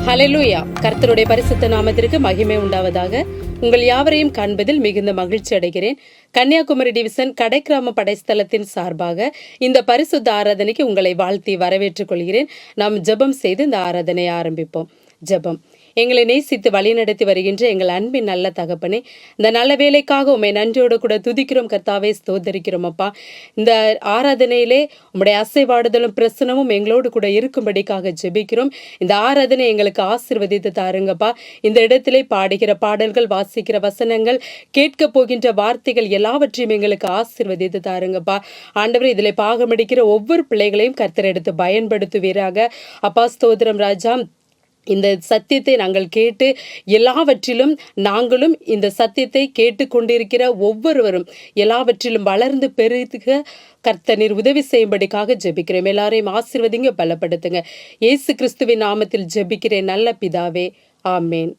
ஹல்லேலூயா. கர்த்தருடைய பரிசுத்த நாமத்திற்கு மகிமை உண்டாவதாக. உங்கள் யாவரையும் காண்பதில் மிகுந்த மகிழ்ச்சி அடைகிறேன். கன்னியாகுமரி டிவிசன் கடைக்கிராம படைஸ்தலத்தின் சார்பாக இந்த பரிசுத்த ஆராதனைக்கு உங்களை வாழ்த்தி வரவேற்றுக் கொள்கிறேன். நாம் ஜெபம் செய்து இந்த ஆராதனையை ஆரம்பிப்போம். ஜெபம். எங்களை நேசித்து வழிநடத்தி வருகின்ற எங்கள் அன்பின் நல்ல தகப்பனே, இந்த நல்ல வேலைக்காக உம்மை நன்றியோடு கூட துதிக்கிறோம் கர்த்தாவே, ஸ்தோத்தரிக்கிறோம் அப்பா. இந்த ஆராதனையிலே உம்முடைய அசைவாடுதலும் பிரசனமும் எங்களோடு கூட இருக்கும்படிக்காக ஜெபிக்கிறோம். இந்த ஆராதனை எங்களுக்கு ஆசீர்வதித்து தாருங்கப்பா. இந்த இடத்திலே பாடுகிற பாடல்கள், வாசிக்கிற வசனங்கள், கேட்க போகின்ற வார்த்தைகள் எல்லாவற்றையும் எங்களுக்கு ஆசீர்வதித்து தாருங்கப்பா. ஆண்டவரே, இதில் பாகமடிக்கிற ஒவ்வொரு பிள்ளைகளையும் கர்த்தர் எடுத்து பயன்படுத்துவீராக அப்பா. ஸ்தோத்திரம் ராஜா. இந்த சத்தியத்தை நாங்கள் கேட்டு எல்லாவற்றிலும் நாங்களும் இந்த சத்தியத்தை கேட்டுக்கொண்டிருக்கிற ஒவ்வொருவரும் எல்லாவற்றிலும் வளர்ந்து பெருக கர்த்தர் உதவி செய்யும்படிக்காக ஜெபிக்கிறேன். எல்லாரையும் ஆசீர்வதிங்க, பலப்படுத்துங்க. இயேசு கிறிஸ்துவின் நாமத்தில் ஜெபிக்கிறேன் நல்ல பிதாவே, ஆமேன்.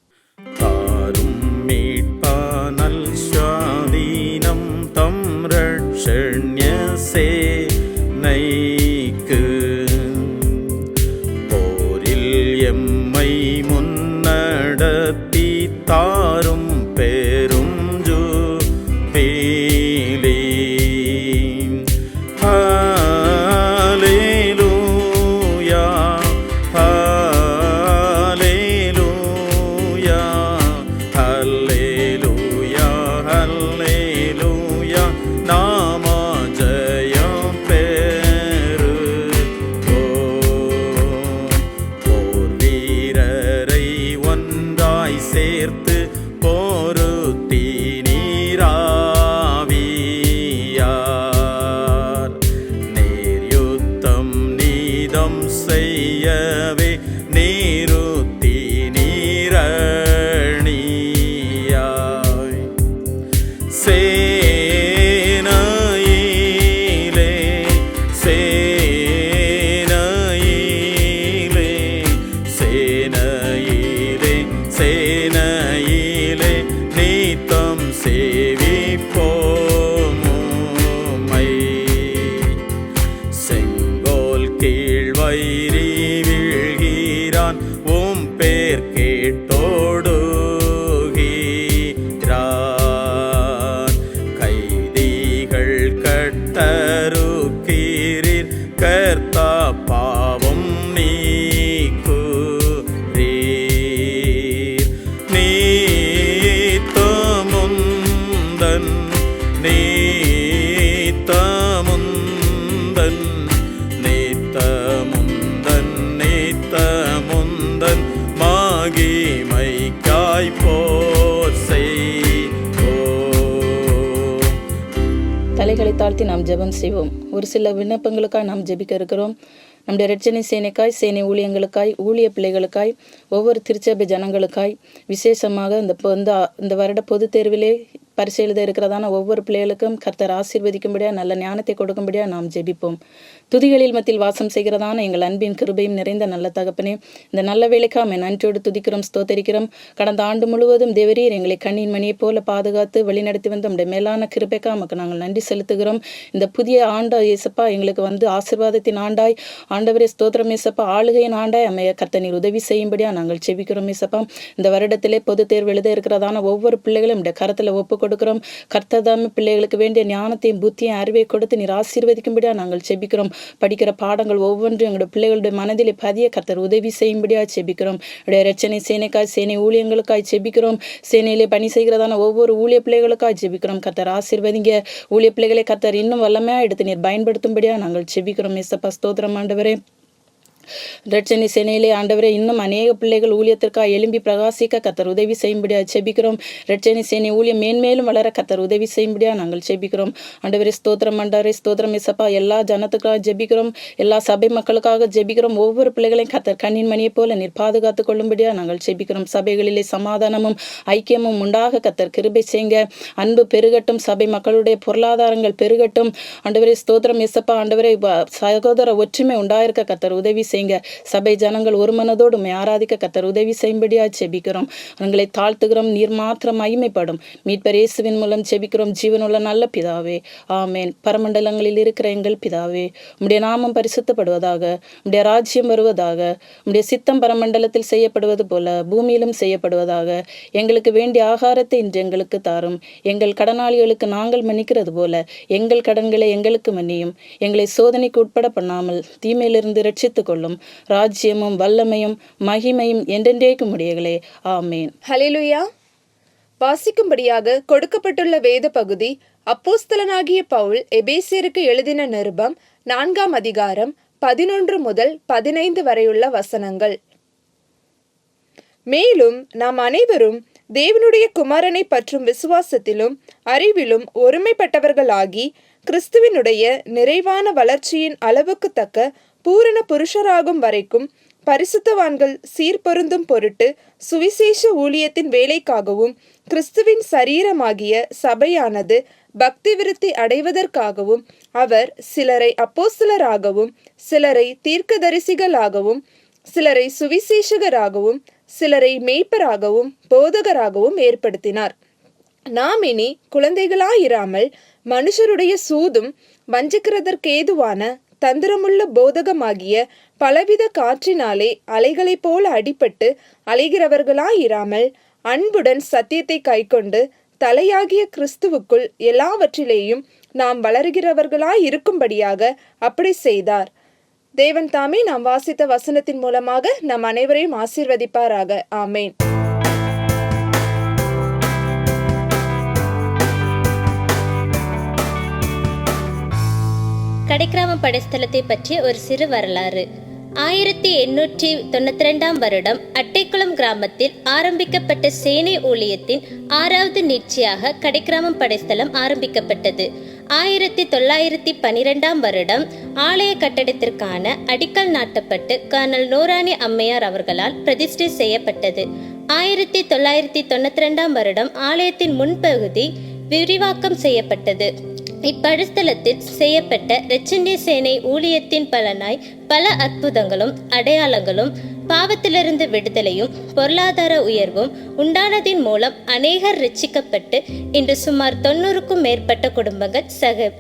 முன்னடத்தி தாரும் பெரும் ஜூபிலி. ஹல்லேலூயா, ஹல்லேலூயா, ஹல்லேலூயா, ஹல்லேலூயா. நாம ஜெயம் பெறு போர் வீரரை ஒன்றாய் சேர்த்து பொருத்தி நீராவியார் நேர் யுத்தம் நீதம் செய்யவே நீருத்தி நீரணியாய் சேனையிலே சேனையிலே சேனையிலே சேனையிலே நீத்தம் சேவிப்போமை. செங்கோல் கீழ் வைரி வீழ்கிறான், உம் பேர் கேட்டோடுகிறான். கைதிகள் கட்டருக்கிறீர், கர்த்தா பாவம் நீக்குறீர். நீத்தமுந்தன் நீத்தமுந்தன் நீத்தமுந்தன் நீத்தமுந்தன் மகிமைக்காய் போர் செய்வோம். தலைகளை தாழ்த்தி நாம் ஜெபம் செய்வோம். ஒரு சில விண்ணப்பங்களுக்காய் நாம் ஜெபிக்க இருக்கிறோம். நம்முடைய இரட்சணை சேனைக்காய், சேனை ஊழியங்களுக்காய், ஊழிய பிள்ளைகளுக்காய், ஒவ்வொரு திருச்சபை ஜனங்களுக்காய், விசேஷமாக இந்த வருட பொது தேர்விலே பரிசு எழுத இருக்கிறதான ஒவ்வொரு பிள்ளைகளுக்கும் கர்த்தர் ஆசீர்வதிக்கும்படியா நல்ல ஞானத்தை கொடுக்கும்படியா நாம் ஜெபிப்போம். துதிகளில் மத்தியில் வாசம் செய்கிறதான எங்கள் அன்பின் கிருபையும் நிறைந்த நல்ல தகப்பனே, இந்த நல்ல வேலைக்காக நம்ம நன்றியோடு துதிக்கிறோம், ஸ்தோத்தரிக்கிறோம். கடந்த ஆண்டு முழுவதும் தேவரீர் எங்களை கண்ணின் மணியை போல பாதுகாத்து வழிநடத்தி வந்து நம்முடைய மேலான கிருபைக்காக நமக்கு நாங்கள் நன்றி செலுத்துகிறோம். இந்த புதிய ஆண்டு ஏசப்பா எங்களுக்கு ஆசீர்வாதத்தின் ஆண்டாய், ஆண்டவரே ஸ்தோத்திரம் ஏசப்பா, ஆளுகையின் ஆண்டாய் அமைய கர்த்தர் நீர் உதவி செய்யும்படியா நாங்கள் செபிக்கிறோம் ஏசப்பா. இந்த வருடத்திலே பொது தேர்வு எழுத இருக்கிறதான ஒவ்வொரு பிள்ளைகளும் இந்த கரத்தில் ஒப்பு கொடுக்கிறோம். கர்த்தர் தாமே பிள்ளைகளுக்கு வேண்டிய ஞானத்தையும் புத்தியும் அறிவை கொடுத்து நீர் ஆசீர்வதிக்கும்படியா நாங்கள் செபிக்கிறோம். படிக்கிற பாடங்கள் ஒவ்வொன்றும் எங்களுடைய பிள்ளைகளுடைய மனதிலே பதிய கர்த்தர் உதவி செய்யும்படியா செபிக்கிறோம். இரட்சணை சேனைக்காய், சேனை ஊழியங்களுக்காய் செபிக்கிறோம். சேனையிலே பணி செய்கிறதான ஒவ்வொரு ஊழிய பிள்ளைகளுக்காய் செபிக்கிறோம். கர்த்தர் ஆசீர்வதிங்க. ஊழிய பிள்ளைகளை கர்த்தர் இன்னும் வல்லமையா எடுத்து நீர் பயன்படுத்தும்படியா நாங்கள் செபிக்கிறோம் ஏசப்பா. ஸ்தோத்திரம் ஆண்டவரே. இரட்சணை சேனையிலே ஆண்டவரே இன்னும் அநேக பிள்ளைகள் ஊழியத்திற்காக எழும்பி பிரகாசிக்க கர்த்தர் உதவி செய்யும்படியா செபிக்கிறோம். இரட்சணை சேனை ஊழியம் மேன்மேலும் வளர கர்த்தர் உதவி செய்யும்படியா நாங்கள் செபிக்கிறோம். ஆண்டவரே ஸ்தோத்திரம் ஆண்டவரே ஸ்தோத்திரம் ஏசப்பா. எல்லா ஜனத்துக்காக ஜெபிக்கிறோம், எல்லா சபை மக்களுக்காக ஜெபிக்கிறோம். ஒவ்வொரு பிள்ளைகளையும் கர்த்தர் கண்ணின் மணியை போல நீர் பாதுகாத்து கொள்ளும்படியா நாங்கள் செபிக்கிறோம். சபைகளிலே சமாதானமும் ஐக்கியமும் உண்டாக கர்த்தர் கிருபை செய்யுங்க. அன்பு பெருகட்டும், சபை மக்களுடைய பொருளாதாரங்கள் பெருகட்டும். ஆண்டவரே ஸ்தோத்திரம் ஏசப்பா. ஆண்டவரே சகோதர ஒற்றுமை உண்டாயிருக்க கர்த்தர் உதவி செய்யுங்க. செய்யுங்க. சபை ஜனங்கள் ஒரு மனதோடு உம்மை ஆராதிக்க கர்த்தர் உதவி செய்யும்படியா செபிக்கிறோம். உங்களை தாழ்த்துகிறோம். நீர் மாத்திரம் மகிமைப்படும். மீட்பர் இயேசுவின் மூலம் செபிக்கிறோம் ஜீவனுள்ள நல்ல பிதாவே, ஆமேன். பரமண்டலங்களில் இருக்கிற எங்கள் பிதாவே, உம்முடைய நாமம் பரிசுத்தப்படுவதாக, உம்முடைய ராஜ்யம் வருவதாக, உம்முடைய சித்தம் பரமண்டலத்தில் செய்யப்படுவது போல பூமியிலும் செய்யப்படுவதாக. எங்களுக்கு வேண்டிய ஆகாரத்தை இன்று எங்களுக்கு தாரும். எங்கள் கடனாளிகளுக்கு நாங்கள் மன்னிக்கிறது போல எங்கள் கடன்களை எங்களுக்கு மன்னியும். எங்களை சோதனைக்கு உட்பட பண்ணாமல் தீமையிலிருந்து ரட்சித்துக் கொள்ளும். ராஜ்யமும் வல்லமையும் மகிமையும் என்றென்றேக்கும் உடையகளே, ஆமேன். ஹல்லேலூயா. வாசிக்கும்படியாக கொடுக்கப்பட்டுள்ள வேத பகுதி அப்போஸ்தலனாகிய பவுல் எபேசியருக்கு எழுதின நிருபம் 4ஆம் அதிகாரம் 11 முதல் 15 வரையுள்ள வசனங்கள். மேலும் நாம் அனைவரும் தேவனுடைய குமாரனை பற்றும் விசுவாசத்திலும் அறிவிலும் ஒருமைப்பட்டவர்களாகி கிறிஸ்துவினுடைய நிறைவான வளர்ச்சியின் அளவுக்கு தக்க பூரண புருஷராகும் வரைக்கும் பரிசுத்தவான்கள் சீர்பொருந்தும் பொருட்டு சுவிசேஷ ஊழியத்தின் வேலைக்காகவும் கிறிஸ்துவின் சரீரமாகிய சபையானது பக்தி விருத்தி அடைவதற்காகவும் அவர் சிலரை அப்போஸ்தலராகவும் சிலரை தீர்க்கதரிசிகளாகவும் சிலரை சுவிசேஷகராகவும் சிலரை மேய்ப்பராகவும் போதகராகவும் ஏற்படுத்தினார். நாம் இனி குழந்தைகளாயிராமல் மனுஷருடைய சூதும் வஞ்சிக்கிறதற்கேதுவான தந்திரமுள்ள போதகமாகிய பலவித காற்றினாலே அலைகளைப் போல அடிபட்டு அலைகிறவர்களாயிராமல் அன்புடன் சத்தியத்தை கைக்கொண்டு தலையாகிய கிறிஸ்துவுக்குள் எல்லாவற்றிலேயும் நாம் வளர்கிறவர்களாயிருக்கும்படியாக அப்படி செய்தார். தேவன் தாமே நாம் வாசித்த வசனத்தின் மூலமாக நம் அனைவரையும் ஆசீர்வதிப்பாராக. ஆமேன். கடைக்கிராம படைஸ்தலத்தை பற்றிய ஒரு சிறு வரலாறு. 1892 வருடம் அட்டைக்குளம் கிராமத்தில் ஆரம்பிக்கப்பட்ட சேனை ஊழியத்தின் 6வது நீட்சியாக கடைக்கிராமம் படைஸ்தலம் ஆரம்பிக்கப்பட்டது. 1912 வருடம் ஆலய கட்டடத்திற்கான அடிக்கல் நாட்டப்பட்டு கர்னல் நோராணி அம்மையார் அவர்களால் பிரதிஷ்டை செய்யப்பட்டது. 1992 வருடம் ஆலயத்தின் முன்பகுதி விரிவாக்கம் செய்யப்பட்டது. இப்படிஸ்தலத்தில் செய்யப்பட்ட இரட்சணிய சேனை ஊழியத்தின் பலனாய் பல அற்புதங்களும் அடையாளங்களும் பாவத்திலிருந்து விடுதலையும் பொருளாதார உயர்வும் உண்டானதின் மூலம் அநேகர் ரட்சிக்கப்பட்டு இன்று சுமார் 90க்கும் மேற்பட்ட குடும்பங்கள்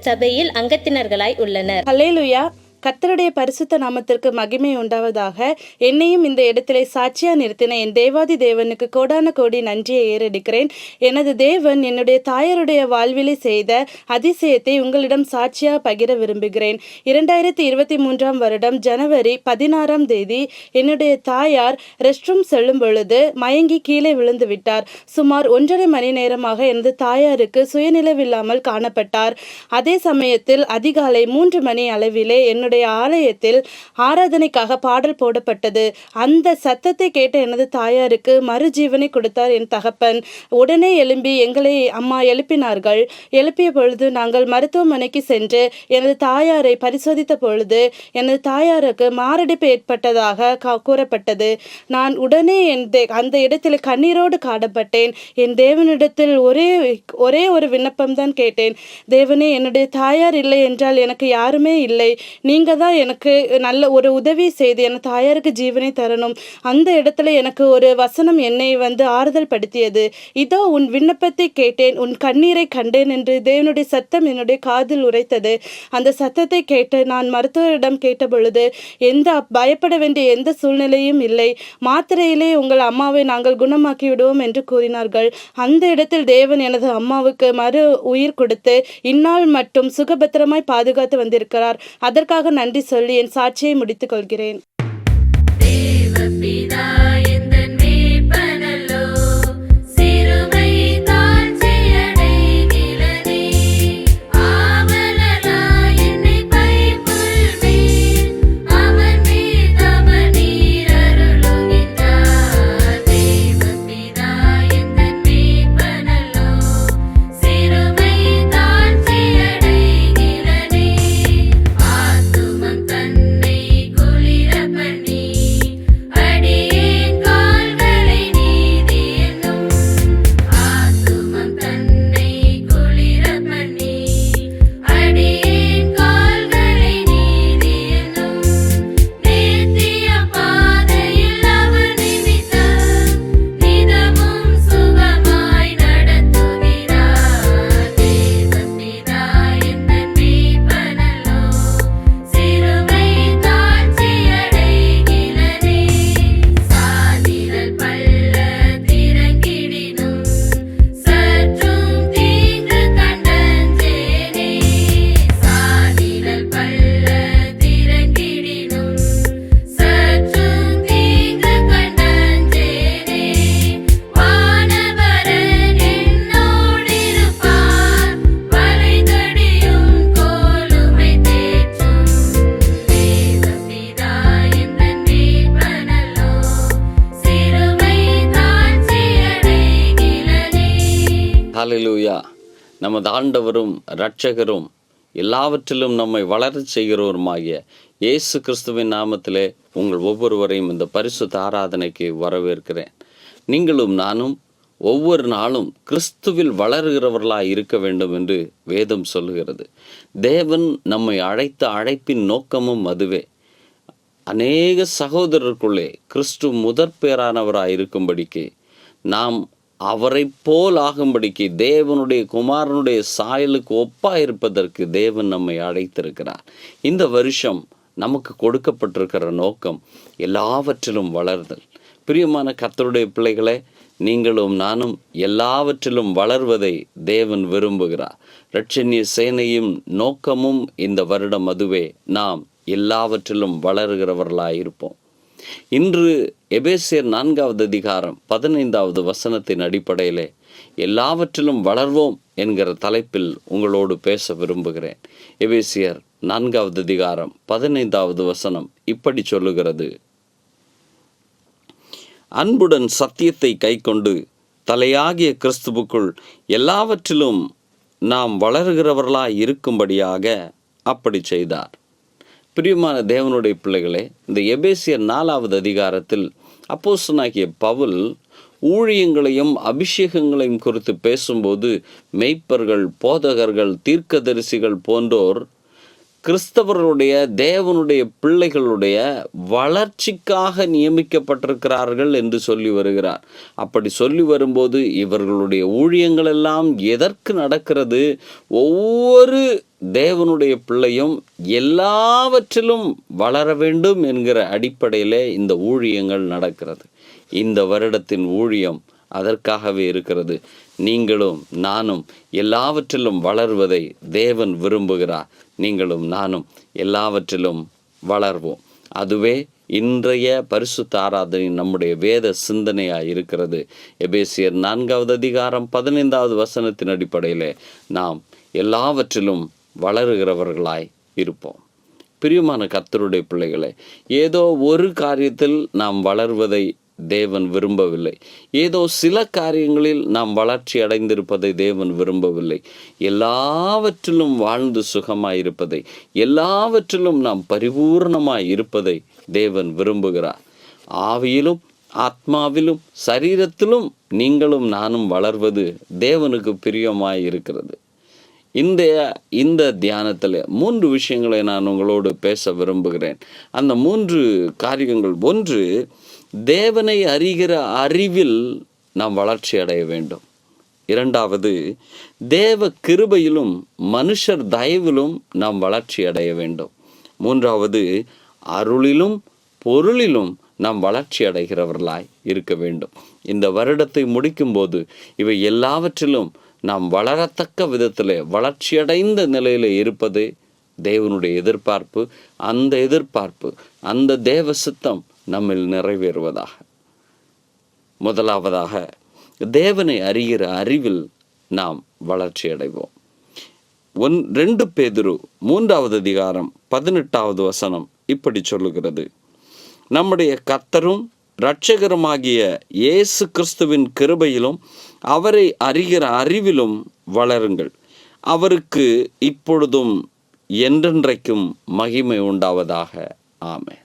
சபையில் அங்கத்தினர்களாய் உள்ளனர். ஹல்லேலூயா. கர்த்தருடைய பரிசுத்த நாமத்திற்கு மகிமை உண்டாவதாக. என்னையும் இந்த இடத்திலே சாட்சியா நிறுத்தின என் தேவாதி தேவனுக்கு கோடான கோடி நன்றியை ஏறெடுக்கிறேன். எனது தேவன் என்னுடைய தாயாருடைய வாழ்விலே செய்த அதிசயத்தை உங்களிடம் சாட்சியா பகிர விரும்புகிறேன். 2023 வருடம் ஜனவரி 16ஆம் தேதி என்னுடைய தாயார் ரெஸ்ட் ரூம் செல்லும் பொழுது மயங்கி கீழே விழுந்து விட்டார். சுமார் 1.5 மணி நேரமாக எனது தாயாருக்கு சுயநிலைவில்லாமல் காணப்பட்டார். அதே சமயத்தில் அதிகாலை 3 மணி அளவிலே என்னுடைய ஆலயத்தில் ஆராதனைக்காக பாடல் போடப்பட்டது. அந்த சத்தத்தை கேட்ட எனது தாயாருக்கு மறுஜீவனை கொடுத்தார் என் தகப்பன். உடனே எழும்பி எங்களை அம்மா எழுப்பினார்கள். எழுப்பிய பொழுது நாங்கள் மருத்துவமனைக்கு சென்று எனது தாயாரை பரிசோதித்த பொழுது எனது தாயாருக்கு மாரடைப்பு ஏற்பட்டதாக கூறப்பட்டது. நான் உடனே அந்த இடத்தில் கண்ணீரோடு காணப்பட்டேன். என் தேவனிடத்தில் ஒரே ஒரு விண்ணப்பம்தான் கேட்டேன். தேவனே, என்னுடைய தாயார் இல்லை என்றால் எனக்கு யாருமே இல்லை. நீங்கள் தான் எனக்கு நல்ல ஒரு உதவி செய்து என் தாயாருக்கு ஜீவனை தரணும். அந்த இடத்துல எனக்கு ஒரு வசனம் என்னை ஆறுதல் படுத்தியது. இதோ உன் விண்ணப்பத்தை கேட்டேன், உன் கண்ணீரை கண்டேன் என்று தேவனுடைய சத்தம் என்னுடைய காதில் உரைத்தது. அந்த சத்தத்தை கேட்டு நான் மருத்துவரிடம் கேட்ட பொழுது பயப்பட வேண்டிய எந்த சூழ்நிலையும் இல்லை, மாத்திரையிலே உங்கள் அம்மாவை நாங்கள் குணமாக்கி விடுவோம் என்று கூறினார்கள். அந்த இடத்தில் தேவன் எனது அம்மாவுக்கு மறு உயிர் கொடுத்து இந்நாள் மட்டும் சுகபத்திரமாய் பாதுகாத்து வந்திருக்கிறார். அதற்காக நன்றி சொல்லி என் சாட்சியை முடித்துக் கொள்கிறேன். தன்னை குளிர ஹல்லேலூயா. நமது ஆண்டவரும் இரட்சகரும் எல்லாவற்றிலும் நம்மை வளரச் செய்கிறவருமாகிய இயேசு கிறிஸ்துவின் நாமத்திலே உங்கள் ஒவ்வொருவரையும் இந்த பரிசுத்த ஆராதனைக்கு வரவேற்கிறேன். நீங்களும் நானும் ஒவ்வொரு நாளும் கிறிஸ்துவில் வளருகிறவர்களாய் இருக்க வேண்டும் என்று வேதம் சொல்லுகிறது. தேவன் நம்மை அழைத்த அழைப்பின் நோக்கமும் அதுவே. அநேக சகோதரருக்குள்ளே கிறிஸ்து முதற்பேரானவராய் இருக்கும்படிக்கு, நாம் அவரை போல் ஆகும்படிக்கு, தேவனுடைய குமாரனுடைய சாயலுக்கு ஒப்பாயிருப்பதற்கு தேவன் நம்மை அழைத்திருக்கிறார். இந்த வருஷம் நமக்கு கொடுக்கப்பட்டிருக்கிற நோக்கம் எல்லாவற்றிலும் வளர்தல். பிரியமான கர்த்தருடைய பிள்ளைகளே, நீங்களும் நானும் எல்லாவற்றிலும் வளர்வதை தேவன் விரும்புகிறார். இரட்சணிய சேனையும் நோக்கமும் இந்த வருடம் அதுவே. நாம் எல்லாவற்றிலும் வளருகிறவர்களாயிருப்போம். இன்று எபேசியர் 4வது அதிகாரம் 15வது வசனத்தின் அடிப்படையிலே எல்லாவற்றிலும் வளர்வோம் என்கிற தலைப்பில் உங்களோடு பேச விரும்புகிறேன். எபேசியர் 4வது அதிகாரம் 15வது வசனம் இப்படி சொல்லுகிறது: அன்புடன் சத்தியத்தை கைக்கொண்டு தலையாகிய கிறிஸ்துவுக்குள் எல்லாவற்றிலும் நாம் வளர்கிறவர்களாய் இருக்கும்படியாக அப்படி செய்தார். பிரியமான தேவனுடைய பிள்ளைகளே, இந்த எபேசியர் 4வது அதிகாரத்தில் அப்போஸ்தலனாகிய பவுல் ஊழியங்களையும் அபிஷேகங்களையும் குறித்து பேசும்போது மெய்ப்பர்கள், போதகர்கள், தீர்க்கதரிசிகள் போன்றோர் கிறிஸ்தவர்களுடைய தேவனுடைய பிள்ளைகளுடைய வளர்ச்சிக்காக நியமிக்கப்பட்டிருக்கிறார்கள் என்று சொல்லி வருகிறார். அப்படி சொல்லி வரும்போது இவர்களுடைய ஊழியங்கள் எல்லாம் எதற்கு நடக்கிறது? ஒவ்வொரு தேவனுடைய பிள்ளையும் எல்லாவற்றிலும் வளர வேண்டும் என்கிற அடிப்படையிலே இந்த ஊழியங்கள் நடக்கிறது. இந்த வருடத்தின் ஊழியம் அதற்காகவே இருக்கிறது. நீங்களும் நானும் எல்லாவற்றிலும் வளர்வதை தேவன் விரும்புகிறார். நீங்களும் நானும் எல்லாவற்றிலும் வளர்வோம். அதுவே இன்றைய பரிசுத்த ஆராதனை நம்முடைய வேத சிந்தனையாய் இருக்கிறது. எபேசியர் 4வது அதிகாரம் 15வது வசனத்தின் அடிப்படையிலே நாம் எல்லாவற்றிலும் வளருகிறவர்களாய் இருப்போம். பிரியமான கர்த்தருடைய பிள்ளைகளே, ஏதோ ஒரு காரியத்தில் நாம் வளர்வதை தேவன் விரும்பவில்லை. ஏதோ சில காரியங்களில் நாம் வளர்ச்சி அடைந்திருப்பதை தேவன் விரும்பவில்லை. எல்லாவற்றிலும் வாழ்ந்து சுகமாயிருப்பதை, எல்லாவற்றிலும் நாம் பரிபூர்ணமாய் இருப்பதை தேவன் விரும்புகிறார். ஆவியிலும் ஆத்மாவிலும் சரீரத்திலும் நீங்களும் நானும் வளர்வது தேவனுக்கு பிரியமாய் இருக்கிறது. இந்த தியானத்தில் 3 விஷயங்களை நான் உங்களோடு பேச விரும்புகிறேன். அந்த 3 காரியங்கள்: ஒன்று, தேவனை அறிகிற அறிவில் நாம் வளர்ச்சி அடைய வேண்டும். இரண்டாவது, தேவ கிருபையிலும் மனுஷர் தயவிலும் நாம் வளர்ச்சி அடைய வேண்டும். மூன்றாவது, அருளிலும் பொருளிலும் நாம் வளர்ச்சி அடைகிறவர்களாய் இருக்க வேண்டும். இந்த வருடத்தை முடிக்கும்போது இவை எல்லாவற்றிலும் நாம் வளரத்தக்க விதத்தில் வளர்ச்சியடைந்த நிலையில் இருப்பது தேவனுடைய எதிர்பார்ப்பு. அந்த எதிர்பார்ப்பு, அந்த தேவ சித்தம் நம்மில் நிறைவேறுவதாக. முதலாவதாக, தேவனை அறிகிற அறிவில் நாம் வளர்ச்சி அடைவோம். 2 பேதுரு 3வது அதிகாரம் 18வது வசனம் இப்படி சொல்லுகிறது: நம்முடைய கர்த்தரும் இரட்சகருமாகிய இயேசு கிறிஸ்துவின் கிருபையிலும் அவரை அறிகிற அறிவிலும் வளருங்கள். அவருக்கு இப்பொழுதும் என்றென்றைக்கும் மகிமை உண்டாவதாக. ஆமென்.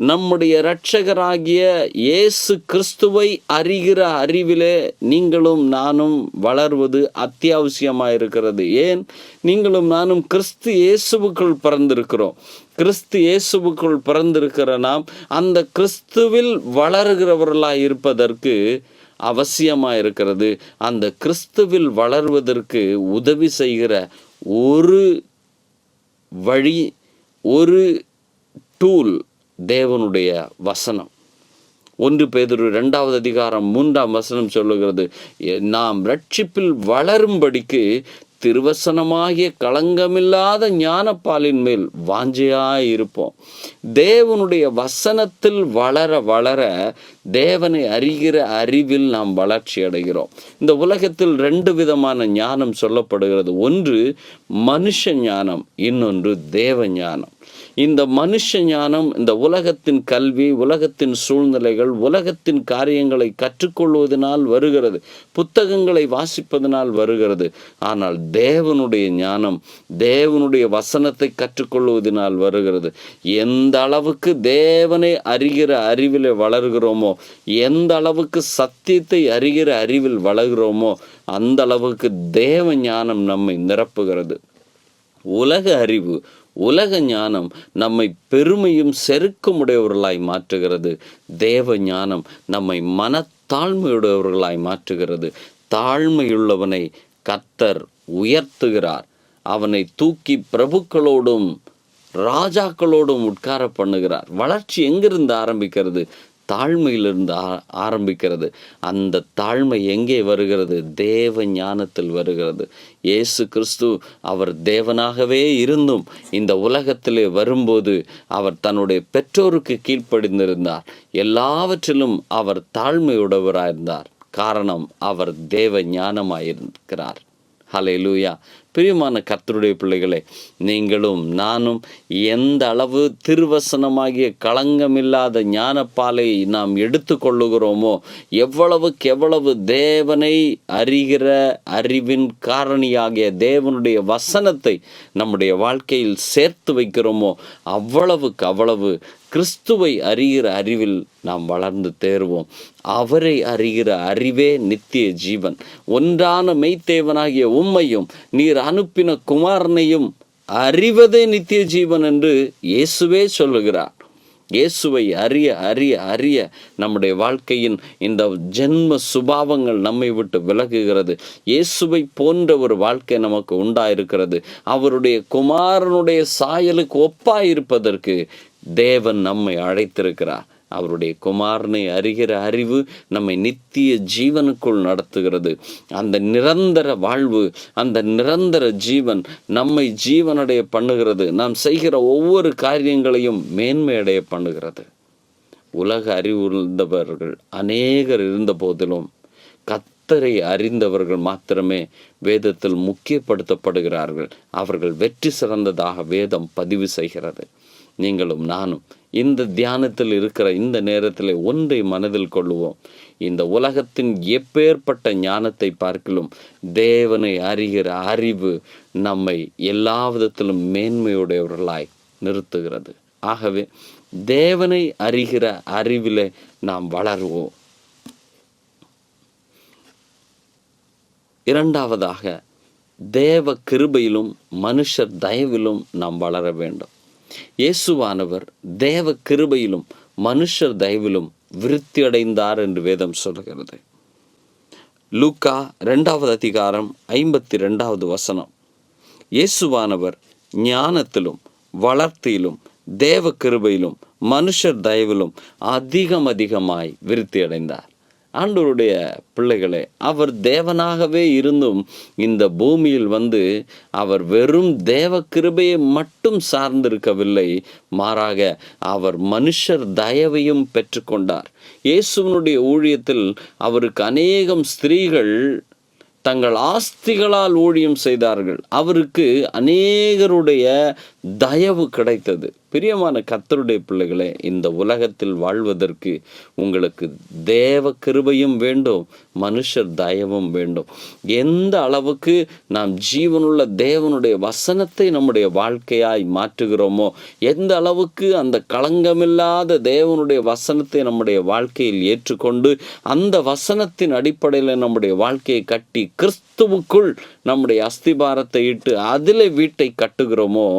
நம்முடைய இரட்சகராகிய இயேசு கிறிஸ்துவை அறிகிற அறிவிலே நீங்களும் நானும் வளர்வது அத்தியாவசியமாயிருக்கிறது. ஏன்? நீங்களும் நானும் கிறிஸ்து இயேசுவுக்குள் பிறந்திருக்கிறோம். கிறிஸ்து இயேசுவுக்குள் பிறந்திருக்கிற நாம் அந்த கிறிஸ்துவில் வளருகிறவர்களாய் இருப்பதற்கு அவசியமாயிருக்கிறது. அந்த கிறிஸ்துவில் வளர்வதற்கு உதவி செய்கிற ஒரு வழி, ஒரு டூல் தேவனுடைய வசனம். 1 பேதுரு 2வது அதிகாரம் 3ஆம் வசனம் சொல்லுகிறது: நாம் ரட்சிப்பில் வளரும்படிக்கு திருவசனமாகிய களங்கமில்லாத ஞானப்பாலின் மேல் வாஞ்சையாயிருப்போம். தேவனுடைய வசனத்தில் வளர வளர தேவனை அறிகிற அறிவில் நாம் வளர்ச்சி அடைகிறோம். இந்த உலகத்தில் 2 விதமான ஞானம் சொல்லப்படுகிறது. ஒன்று மனுஷ ஞானம், இன்னொன்று தேவ ஞானம். இந்த மனுஷ ஞானம் இந்த உலகத்தின் கல்வி, உலகத்தின் சூழ்நிலைகள், உலகத்தின் காரியங்களை கற்றுக்கொள்வதனால் வருகிறது, புத்தகங்களை வாசிப்பதனால் வருகிறது. ஆனால் தேவனுடைய ஞானம், தேவனுடைய வசனத்தை கற்றுக்கொள்வதனால் வருகிறது. எந்த அளவுக்கு தேவனை அறிகிற அறிவில் வளர்கிறோமோ, எந்த அளவுக்கு சத்தியத்தை அறிகிற அறிவில் வளர்கிறோமோ, அந்த அளவுக்கு தேவ ஞானம் நம்மை நிரப்புகிறது. உலக அறிவு, உலக ஞானம் நம்மை பெருமையும் செருக்கமுடையவர்களாய் மாற்றுகிறது. தேவ ஞானம் நம்மை மனத்தாழ்மையுடையவர்களாய் மாற்றுகிறது. தாழ்மையுள்ளவனை கர்த்தர் உயர்த்துகிறார். அவனை தூக்கி பிரபுக்களோடும் ராஜாக்களோடும் உட்கார பண்ணுகிறார். வளர்ச்சி எங்கிருந்து ஆரம்பிக்கிறது? தாழ்மையிலிருந்து ஆரம்பிக்கிறது. அந்த தாழ்மை எங்கே வருகிறது? தேவ ஞானத்தில் வருகிறது. இயேசு கிறிஸ்து அவர் தேவனாகவே இருந்தும் இந்த உலகத்திலே வரும்போது அவர் தன்னுடைய பெற்றோருக்கு கீழ்ப்படிந்திருந்தார். எல்லாவற்றிலும் அவர் தாழ்மையுடையவராயிருந்தார். காரணம், அவர் தேவ ஞானமாயிருக்கிறார். ஹல்லேலூயா. பிரியமான கர்த்தருடைய பிள்ளைகளே, நீங்களும் நானும் எந்த அளவு திருவசனமாகிய களங்கமில்லாத ஞானப்பாலை நாம் எடுத்து கொள்ளுகிறோமோ, எவ்வளவு தேவனை அறிகிற அறிவின் காரணியாகிய தேவனுடைய வசனத்தை நம்முடைய வாழ்க்கையில் சேர்த்து வைக்கிறோமோ, அவ்வளவு கிறிஸ்துவை அறிகிற அறிவில் நாம் வளர்ந்து தேர்வோம். அவரை அறிகிற அறிவே நித்திய ஜீவன். ஒன்றான மெய்த்தேவனாகிய உம்மையும் நீர் அனுப்பின குமாரனையும் அறிவதே நித்திய ஜீவன் என்று இயேசுவே சொல்லுகிறார். இயேசுவை அறிய அறிய அறிய நம்முடைய வாழ்க்கையின் இந்த ஜென்ம சுபாவங்கள் நம்மை விட்டு விலகுகிறது. இயேசுவை போன்ற ஒரு வாழ்க்கை நமக்கு உண்டாயிருக்கிறது. அவருடைய குமாரனுடைய சாயலுக்கு ஒப்பாயிருப்பதற்கு தேவன் நம்மை அழைத்திருக்கிறார். அவருடைய குமாரனை அறிகிற அறிவு நம்மை நித்திய ஜீவனுக்குள் நடத்துகிறது. அந்த நிரந்தர வாழ்வு, அந்த நிரந்தர ஜீவன் நம்மை ஜீவனடைய பண்ணுகிறது. நாம் செய்கிற ஒவ்வொரு காரியங்களையும் மேன்மையடைய பண்ணுகிறது. உலக அறிவு இருந்தவர்கள் அநேகர் இருந்த போதிலும் கர்த்தரை அறிந்தவர்கள் மாத்திரமே வேதத்தில் முக்கியப்படுத்தப்படுகிறார்கள். அவர்கள் வெற்றி சிறந்ததாக வேதம் பதிவு செய்கிறது. நீங்களும் நானும் இந்த தியானத்தில் இருக்கிற இந்த நேரத்தில் ஒன்றை மனதில் கொள்ளுவோம். இந்த உலகத்தின் எப்பேற்பட்ட ஞானத்தை பார்க்கிலும் தேவனை அறிகிற அறிவு நம்மை எல்லா விதத்திலும் மேன்மையுடையவர்களாய் நிறுத்துகிறது. ஆகவே தேவனை அறிகிற அறிவிலே நாம் வளருவோம். இரண்டாவதாக, தேவ கிருபையிலும் மனுஷர் தயவிலும் நாம் வளர வேண்டும். இயேசுவானவர் தேவ கிருபையிலும் மனுஷர் தயவிலும் விருத்தியடைந்தார் என்று வேதம் சொல்கிறது. லூக்கா 2வது அதிகாரம் 52வது வசனம். இயேசுவானவர் ஞானத்திலும் வளர்த்தியிலும் தேவ கிருபையிலும் மனுஷர் தயவிலும் அதிகமாய் விருத்தியடைந்தார். ஆண்டவருடைய பிள்ளைகளே, அவர் தேவனாகவே இருந்தும் இந்த பூமியில் வந்து அவர் வெறும் தேவ கிருபையை மட்டும் சார்ந்திருக்கவில்லை, மாறாக அவர் மனுஷர் தயவையும் பெற்றுக்கொண்டார். இயேசுவினுடைய ஊழியத்தில் அவருக்கு அநேகம் ஸ்திரீகள் தங்கள் ஆஸ்திகளால் ஊழியம் செய்தார்கள். அவருக்கு அநேகருடைய தயவு கிடைத்தது. பிரியமான கர்த்தருடைய பிள்ளைகளே, இந்த உலகத்தில் வாழ்வதற்கு உங்களுக்கு தேவ கிருபையும் வேண்டும், மனுஷர் தயவும் வேண்டும். எந்த அளவுக்கு நாம் ஜீவனுள்ள தேவனுடைய வசனத்தை நம்முடைய வாழ்க்கையாய் மாற்றுகிறோமோ, எந்த அளவுக்கு அந்த களங்கமில்லாத தேவனுடைய வசனத்தை நம்முடைய வாழ்க்கையில் ஏற்றுக்கொண்டு அந்த வசனத்தின் அடிப்படையில் நம்முடைய வாழ்க்கையை கட்டி கிறிஸ்துவுக்குள் நம்முடைய அஸ்திபாரத்தை இட்டு அதில் வீட்டை கட்டுகிறோமோ,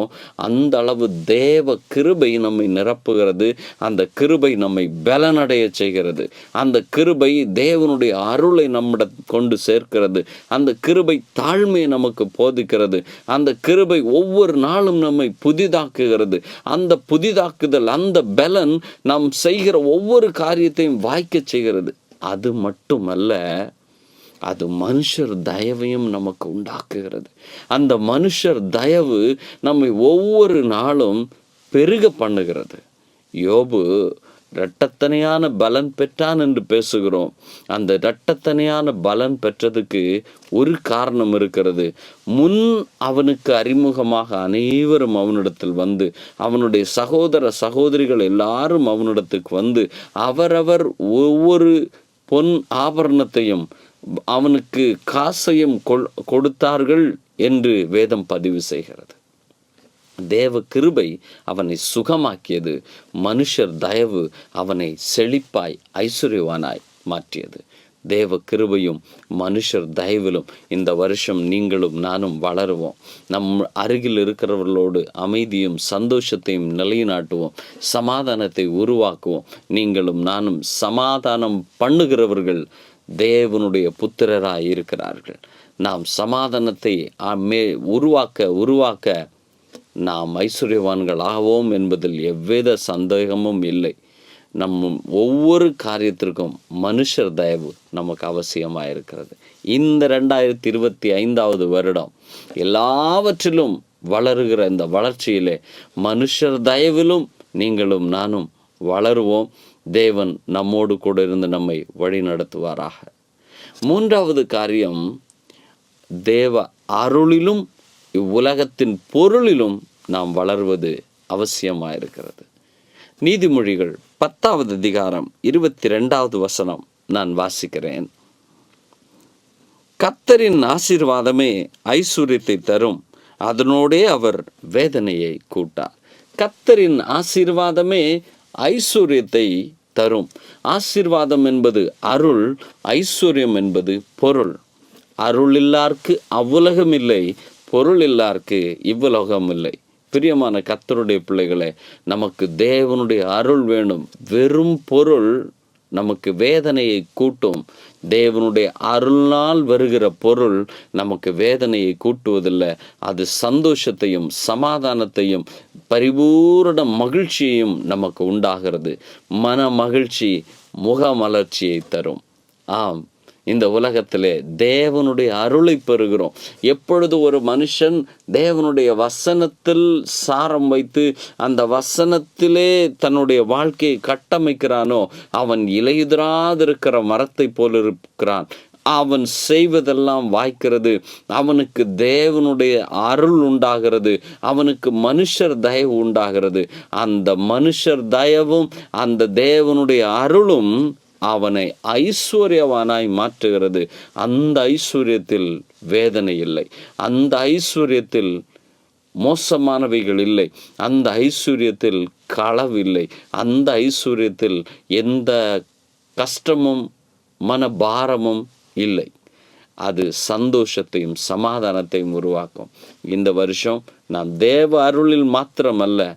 அந்த அளவு தேவ கிருபை நம்மை நிரப்புகிறது. அந்த கிருபை நம்மை பலனடைய செய்கிறது. அந்த கிருபை தேவனுடைய அருளை நம்மிடம் கொண்டு சேர்க்கிறது. அந்த கிருபை தாழ்மையை நமக்கு போதிக்கிறது. அந்த கிருபை ஒவ்வொரு நாளும் நம்மை புதிதாக்குகிறது. அந்த புதிதாக்குதல், அந்த பலன் நாம் செய்கிற ஒவ்வொரு காரியத்தையும் வாய்க்க செய்கிறது. அது மட்டுமல்ல, அது மனுஷர் தயவையும் நமக்கு உண்டாக்குகிறது. அந்த மனுஷர் தயவு நம்மை ஒவ்வொரு நாளும் பெருக பண்ணுகிறது. யோபு இரட்டத்தனையான பலன் பெற்றான் என்று பேசுகிறோம். அந்த இரட்டத்தனையான பலன் பெற்றதுக்கு ஒரு காரணம் இருக்கிறது. முன் அவனுக்கு அறிமுகமாக அனைவரும் அவனிடத்தில் வந்து, அவனுடைய சகோதர சகோதரிகள் எல்லாரும் அவனிடத்துக்கு வந்து அவரவர் ஒவ்வொரு பொன் ஆபரணத்தையும் அவனுக்கு காசையும் கொடுத்தார்கள் என்று வேதம் பதிவு செய்கிறது. தேவ கிருபை அவனை சுகமாக்கியது. மனுஷர் தயவு அவனை செழிப்பாய் ஐஸ்வர்யவானாய் மாற்றியது. தேவ கிருபையும் மனுஷர் தயவிலும் இந்த வருஷம் நீங்களும் நானும் வளருவோம். நம் அருகில் இருக்கிறவர்களோடு அமைதியும் சந்தோஷத்தையும் நிலைநாட்டுவோம். சமாதானத்தை உருவாக்குவோம். நீங்களும் நானும் சமாதானம் பண்ணுகிறவர்கள் தேவனுடைய புத்திரராய் இருக்கிறார்கள். நாம் சமாதானத்தை உருவாக்க நாம் ஐஸ்வர்யவான்கள் ஆவோம் என்பதில் எவ்வித சந்தேகமும் இல்லை. நம் ஒவ்வொரு காரியத்திற்கும் மனுஷர் தயவு நமக்கு அவசியமாக இருக்கிறது. இந்த 2025 வருடம் எல்லாவற்றிலும் வளருகிற இந்த வளர்ச்சியிலே மனுஷர் தயவிலும் நீங்களும் நானும் வளருவோம். தேவன் நம்மோடு கூட இருந்து நம்மை வழி நடத்துவாராக. 3வது காரியம், தேவ அருளிலும் இவ்வுலகத்தின் பொருளிலும் நாம் வளர்வது அவசியமாயிருக்கிறது. நீதிமொழிகள் 10வது அதிகாரம் 22வது வசனம் நான் வாசிக்கிறேன். கர்த்தரின் ஆசீர்வாதமே ஐஸ்வர்யத்தை தரும், அதனோடே அவர் வேதனையை கூட்டார். கர்த்தரின் ஆசீர்வாதமே ஐஸ்வர்யத்தை தரும். ஆசீர்வாதம் என்பது அருள், ஐஸ்வர்யம் என்பது பொருள். அருள் இல்லார்க்கு அவ்வுலகம் இல்லை, பொருள் இல்லார்க்கு இவ்வுலகம் இல்லை. பிரியமான கர்த்தருடைய பிள்ளைகளே, நமக்கு தேவனுடைய அருள் வேணும். வெறும் பொருள் நமக்கு வேதனையை கூட்டும். தேவனுடைய அருளால் வருகிற பொருள் நமக்கு வேதனையை கூட்டுவதில்லை. அது சந்தோஷத்தையும் சமாதானத்தையும் பரிபூரண மகிழ்ச்சியையும் நமக்கு உண்டாகிறது. மன மகிழ்ச்சி, முக மலர்ச்சியை தரும். ஆம், இந்த உலகத்திலே தேவனுடைய அருளை பெறுகிறோம். எப்பொழுது ஒரு மனுஷன் தேவனுடைய வசனத்தில் சாரம் வைத்து அந்த வசனத்திலே தன்னுடைய வாழ்க்கையை கட்டமைக்கிறானோ, அவன் இலையுதிராதிருக்கிற மரத்தை போல இருக்கிறான். அவன் செய்வதெல்லாம் வாய்க்கிறது. அவனுக்கு தேவனுடைய அருள் உண்டாகிறது. அவனுக்கு மனுஷர் தயவு உண்டாகிறது. அந்த மனுஷர் தயவும் அந்த தேவனுடைய அருளும் அவனை ஐஸ்வர்யவானாய் மாற்றுகிறது. அந்த ஐஸ்வர்யத்தில் வேதனை இல்லை, அந்த ஐஸ்வர்யத்தில் மோசமானவைகள் இல்லை, அந்த ஐஸ்வர்யத்தில் களவு இல்லை, அந்த ஐஸ்வர்யத்தில் எந்த கஷ்டமும் மனபாரமும் இல்லை. அது சந்தோஷத்தையும் சமாதானத்தையும் உருவாக்கும். இந்த வருஷம் நாம் தேவ அருளில் மாத்திரமல்ல,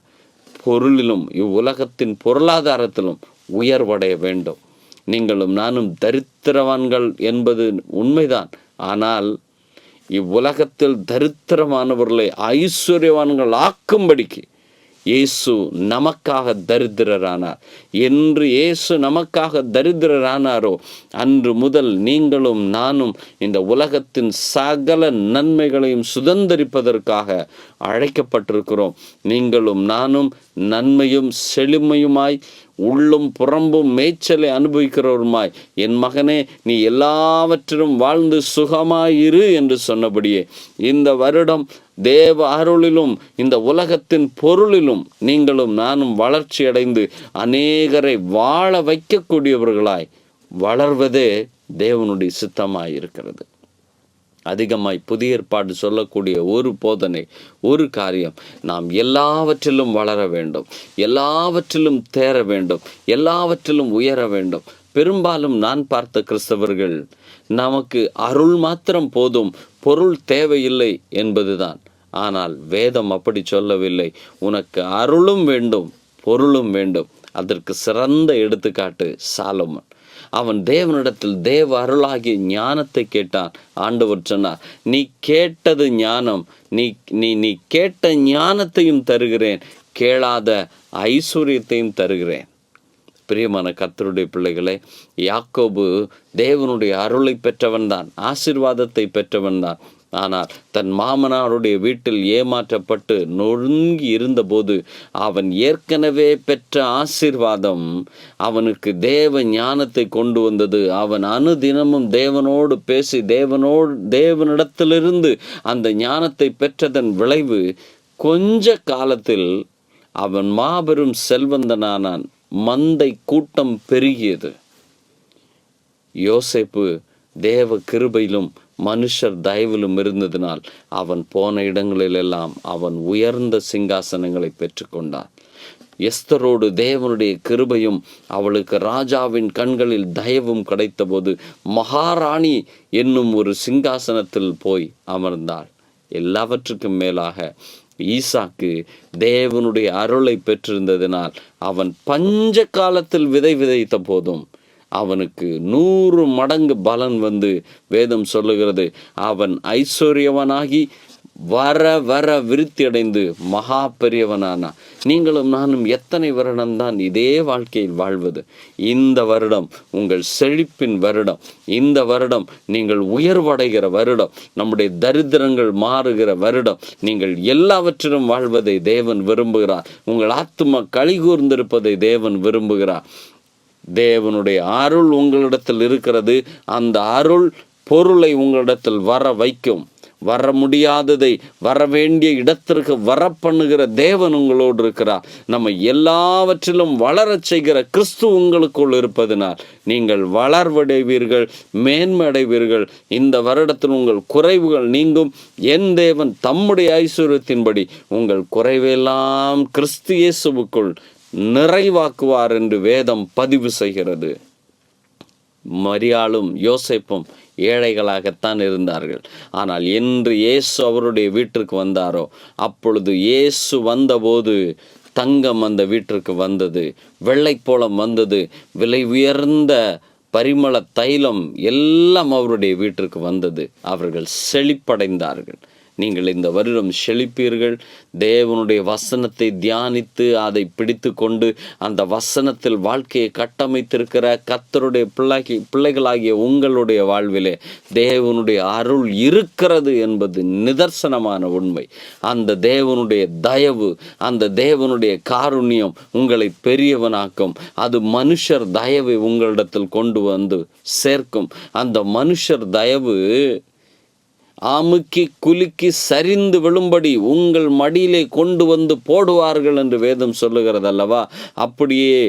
பொருளிலும் இவ்வுலகத்தின் பொருளாதாரத்திலும் உயர்வடைய வேண்டும். நீங்களும் நானும் தரித்திரவான்கள் என்பது உண்மைதான். ஆனால் இவ்வுலகத்தில் தரித்திரமானவர்களை ஐஸ்வர்யவான்கள் ஆக்கும்படிக்கு இயேசு நமக்காக தரித்திரரானார். என்று இயேசு நமக்காக தரித்திரரானாரோ அன்று முதல் நீங்களும் நானும் இந்த உலகத்தின் சகல நன்மைகளையும் சுதந்தரிப்பதற்காக அழைக்கப்பட்டிருக்கிறோம். நீங்களும் நானும் நன்மையும் செழுமையுமாய் உள்ளும் புறம்பும் மேய்ச்சலை அனுபவிக்கிறவருமாய், என் மகனே நீ எல்லாவற்றிலும் வாழ்ந்து சுகமாயிரு என்று சொன்னபடியே இந்த வருடம் தேவ அருளிலும் இந்த உலகத்தின் பொருளிலும் நீங்களும் நானும் வளர்ச்சி அடைந்து அநேகரை வாழ வைக்கக்கூடியவர்களாய் வளர்வதே தேவனுடைய சித்தமாய் இருக்கிறது. அதிகமாய் புதிய ஏற்பாடு சொல்லக்கூடிய ஒரு போதனை, ஒரு காரியம், நாம் எல்லாவற்றிலும் வளர வேண்டும், எல்லாவற்றிலும் தேர வேண்டும், எல்லாவற்றிலும் உயர வேண்டும். பெரும்பாலும் நான் பார்த்த கிறிஸ்தவர்கள் நமக்கு அருள் மாத்திரம் போதும், பொருள் தேவையில்லை என்பதுதான். ஆனால் வேதம் அப்படி சொல்லவில்லை. உனக்கு அருளும் வேண்டும், பொருளும் வேண்டும். அதற்கு சிறந்த எடுத்துக்காட்டு சாலமோன். அவன் தேவனிடத்தில் தேவ அருளாகிய ஞானத்தை கேட்டான். ஆண்டவர் சொன்னார், நீ கேட்டது ஞானம், நீ கேட்ட ஞானத்தையும் தருகிறேன், கேளாத ஐஸ்வர்யத்தையும் தருகிறேன். பிரியமான கர்த்தருடைய பிள்ளைகளே, யாக்கோபு தேவனுடைய அருளை பெற்றவன் தான், ஆசீர்வாதத்தை பெற்றவன் தான். ஆனால் தன் மாமனாருடைய வீட்டில் ஏமாற்றப்பட்டு நொறுங்கி இருந்தபோது அவன் ஏற்கனவே பெற்ற ஆசீர்வாதம் அவனுக்கு தேவ ஞானத்தை கொண்டு வந்தது. அவன் அனுதினமும் தேவனோடு பேசி தேவனிடத்திலிருந்து அந்த ஞானத்தை பெற்றதன் விளைவு கொஞ்ச காலத்தில் அவன் மாபெரும் செல்வந்தனானான். மந்தை கூட்டம் பெருகியது. யோசேப்பு தேவ கிருபையிலும் மனுஷர் தயவிலும் இருந்ததினால் அவன் போன இடங்களிலெல்லாம் அவன் உயர்ந்த சிங்காசனங்களை பெற்றுக்கொண்டான். எஸ்தரோடு தேவனுடைய கிருபையும் அவளுக்கு ராஜாவின் கண்களில் தயவும் கிடைத்தபோது மகாராணி என்னும் ஒரு சிங்காசனத்தில் போய் அமர்ந்தாள். எல்லாவற்றுக்கும் மேலாக ஈசாக்கு தேவனுடைய அருளை பெற்றிருந்ததினால் அவன் பஞ்ச காலத்தில் விதைத்த போதும் அவனுக்கு 100 மடங்கு பலன் வந்து வேதம் சொல்லுகிறது. அவன் ஐஸ்வர்யவனாகி வர வர விருத்தி அடைந்து மகா பெரியவனானான். நீங்களும் நானும் எத்தனை வருடம்தான் இதே வாழ்க்கையில் வாழ்வது? இந்த வருடம் உங்கள் செழிப்பின் வருடம். இந்த வருடம் நீங்கள் உயர்வடைகிற வருடம். நம்முடைய தரித்திரங்கள் மாறுகிற வருடம். நீங்கள் எல்லாவற்றிலும் வாழ்வதை தேவன் விரும்புகிறார். உங்கள் ஆத்துமா களிகூர்ந்திருப்பதை தேவன் விரும்புகிறார். தேவனுடைய அருள் உங்களிடத்தில் இருக்கிறது. அந்த அருள் பொருளை உங்களிடத்தில் வர வைக்கும். வர முடியாததை வர வேண்டிய இடத்திற்கு வர பண்ணுகிற தேவன் உங்களோடு இருக்கிறார். நம்ம எல்லாவற்றிலும் வளரச் செய்கிற கிறிஸ்து உங்களுக்குள் இருப்பதனால் நீங்கள் வளர்வடைவீர்கள், மேன்மையடைவீர்கள். இந்த வருடத்தில் உங்கள் குறைவுகள் நீங்கும். என் தேவன் தம்முடைய ஐஸ்வர்யத்தின்படி உங்கள் குறைவெல்லாம் கிறிஸ்து இயேசுவுக்குள் நிறைவாக்குவார் என்று வேதம் பதிவு செய்கிறது. மரியாளும் யோசேப்பும் ஏழைகளாகத்தான் இருந்தார்கள். ஆனால் என்று இயேசு அவருடைய வீட்டிற்கு வந்தாரோ அப்பொழுது இயேசு வந்தபோது தங்கம் அந்த வீட்டிற்கு வந்தது, வெள்ளைப்போளம் வந்தது, விலை உயர்ந்த பரிமள தைலம் எல்லாம் அவருடைய வீட்டிற்கு வந்தது. அவர்கள் செழிப்படைந்தார்கள். நீங்கள் இந்த வருடம் செழிப்பீர்கள். தேவனுடைய வசனத்தை தியானித்து அதை பிடித்து கொண்டு அந்த வசனத்தில் வாழ்க்கையை கட்டமைத்திருக்கிற கர்த்தருடைய பிள்ளைகளாகிய உங்களுடைய வாழ்விலே தேவனுடைய அருள் இருக்கிறது என்பது நிதர்சனமான உண்மை. அந்த தேவனுடைய தயவு, அந்த தேவனுடைய காருண்யம் உங்களை பெரியவனாக்கும். அது மனுஷர் தயவை உங்களிடத்தில் கொண்டு வந்து சேர்க்கும். அந்த மனுஷர் தயவு ஆமுக்கி குலுக்கி சரிந்து விழும்படி உங்கள் மடியிலே கொண்டு வந்து போடுவார்கள் என்று வேதம் சொல்லுகிறது அல்லவா? அப்படியே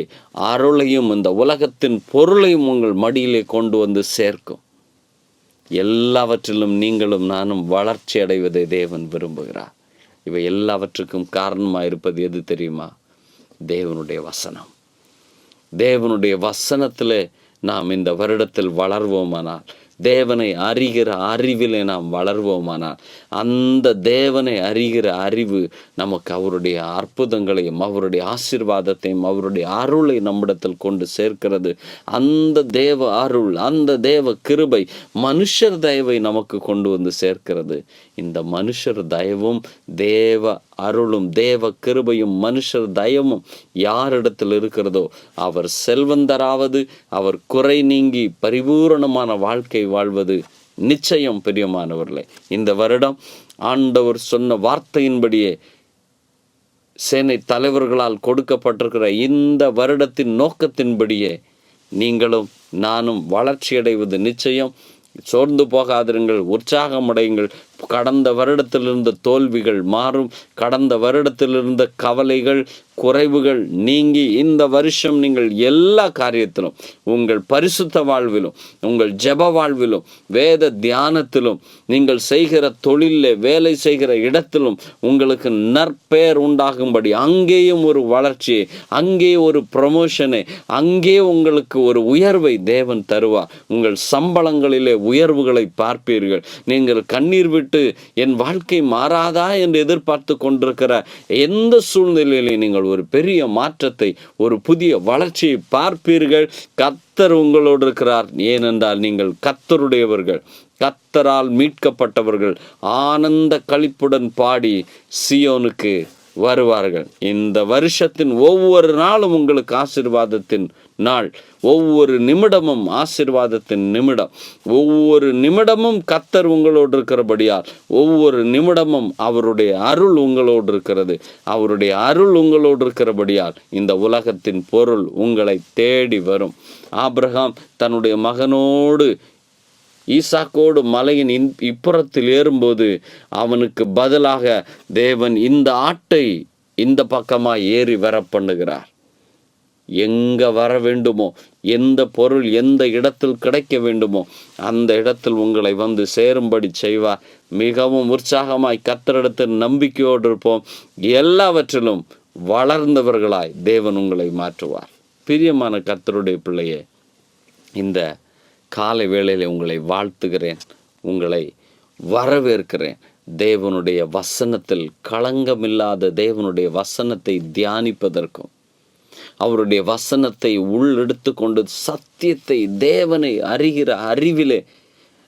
அருளையும் இந்த உலகத்தின் பொருளையும் உங்கள் மடியிலே கொண்டு வந்து சேர்க்கும். எல்லாவற்றிலும் நீங்களும் நானும் வளர்ச்சி அடைவதை தேவன் விரும்புகிறார். இவை எல்லாவற்றுக்கும் காரணமாக இருப்பது எது தெரியுமா? தேவனுடைய வசனம். தேவனுடைய வசனத்தில் நாம் இந்த வருடத்தில் வளர்வோமானால், தேவனை அறிகிற அறிவிலே நாம் வளர்வோமானால், அந்த தேவனை அறிகிற அறிவு நமக்கு அவருடைய அற்புதங்களையும் அவருடைய ஆசீர்வாதத்தையும் அவருடைய அருளை நம்மிடத்தில் கொண்டு சேர்க்கிறது. அந்த தேவ அருள், அந்த தேவ கிருபை மனுஷர் தயவை நமக்கு கொண்டு வந்து சேர்க்கிறது. இந்த மனுஷர் தயவும் தேவ அருளும் தேவ கிருபையும் மனுஷர் தயவும் யாரிடத்தில் இருக்கிறதோ அவர் செல்வந்தராவது, அவர் குறை நீங்கி பரிபூரணமான வாழ்க்கை வாழ்வது நிச்சயம். பிரியமானவர்களே, இந்த வருடம் ஆண்டவர் சொன்ன வார்த்தையின்படியே சேனை தலைவர்களால் கொடுக்கப்பட்டிருக்கிற இந்த வருடத்தின் நோக்கத்தின்படியே நீங்களும் நானும் வளர்ச்சியடைவது நிச்சயம். சோர்ந்து போகாதிருங்கள், உற்சாகமடையுங்கள். கடந்த வருடத்திலிருந்த தோல்விகள் மாறும். கடந்த வருடத்திலிருந்த கவலைகள், குறைவுகள் நீங்கி இந்த வருஷம் நீங்கள் எல்லா காரியத்திலும், உங்கள் பரிசுத்த வாழ்விலும், உங்கள் ஜெப வாழ்விலும், வேத தியானத்திலும், நீங்கள் செய்கிற தொழிலே, வேலை செய்கிற இடத்திலும் உங்களுக்கு நற்பெயர் உண்டாகும்படி அங்கேயும் ஒரு வளர்ச்சியை, அங்கே ஒரு ப்ரமோஷனை, அங்கே உங்களுக்கு ஒரு உயர்வை தேவன் தருவார். உங்கள் சம்பளங்களிலே உயர்வுகளை பார்ப்பீர்கள். நீங்கள் கண்ணீர் விட்டு என் வாழ்க்கை மாறாதா என்று எதிர்பார்த்து கொண்டிருக்கிற எந்த சூழ்நிலையிலே நீங்கள் ஒரு பெரிய மாற்றத்தை, ஒரு புதிய வளர்ச்சியை பார்ப்பீர்கள். கர்த்தர் உங்களோடு இருக்கிறார். ஏனென்றால் நீங்கள் கர்த்தருடையவர்கள், கர்த்தரால் மீட்கப்பட்டவர்கள். ஆனந்த களிப்புடன் பாடி சியோனுக்கு வருவார்கள். இந்த வருஷத்தின் ஒவ்வொரு நாளும் உங்களுக்கு ஆசீர்வாதத்தின் நாள், ஒவ்வொரு நிமிடமும் ஆசீர்வாதத்தின் நிமிடம். ஒவ்வொரு நிமிடமும் கர்த்தர் உங்களோடு இருக்கிறபடியால் ஒவ்வொரு நிமிடமும் அவருடைய அருள் உங்களோடு இருக்கிறது. அவருடைய அருள் உங்களோடு இருக்கிறபடியால் இந்த உலகத்தின் பொருள் உங்களை தேடி வரும். ஆபிரகாம் தன்னுடைய மகனோடு ஈசாக்கோடு மலையின் இப்புறத்தில் ஏறும்போது அவனுக்கு பதிலாக தேவன் இந்த ஆட்டை இந்த பக்கமாக ஏறி வர பண்ணுகிறார். எங்கே வர வேண்டுமோ, எந்த பொருள் எந்த இடத்தில் கிடைக்க வேண்டுமோ அந்த இடத்தில் உங்களை வந்து சேரும்படி செய்வார். மிகவும் உற்சாகமாய் கர்த்தரிடத்தில் நம்பிக்கையோடு இருப்போம். எல்லாவற்றிலும் வளர்ந்தவர்களாய் தேவன் உங்களை மாற்றுவார். பிரியமான கர்த்தருடைய பிள்ளையே, இந்த காலை வேளையில் உங்களை வாழ்த்துகிறேன், உங்களை வரவேற்கிறேன். தேவனுடைய வசனத்தில் களங்கமில்லாத தேவனுடைய வசனத்தை தியானிப்பதற்கும், அவருடைய வசனத்தை உள்ளெடுத்து கொண்டு சத்தியத்தை தேவனை அறிகிற அறிவிலே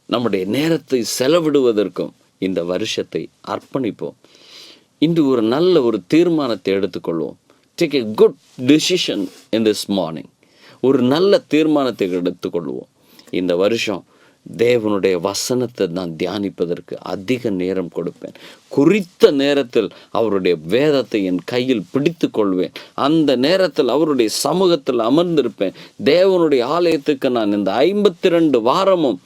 நம்முடைய நேரத்தை செலவிடுவதற்கும் இந்த வருஷத்தை அர்ப்பணிப்போம். இன்று ஒரு நல்ல ஒரு தீர்மானத்தை எடுத்துக்கொள்வோம். Take a good decision in this morning. ஒரு நல்ல தீர்மானத்தை எடுத்துக்கொள்வோம். இந்த வருஷம் தேவனுடைய வசனத்தை நான் தியானிப்பதற்கு அதிக நேரம் கொடுப்பேன். குறித்த நேரத்தில் அவருடைய வேதத்தை என் கையில் பிடித்து கொள்வேன். அந்த நேரத்தில் அவருடைய சமூகத்தில் அமர்ந்திருப்பேன். தேவனுடைய ஆலயத்துக்கு நான் இந்த 52 வாரமும்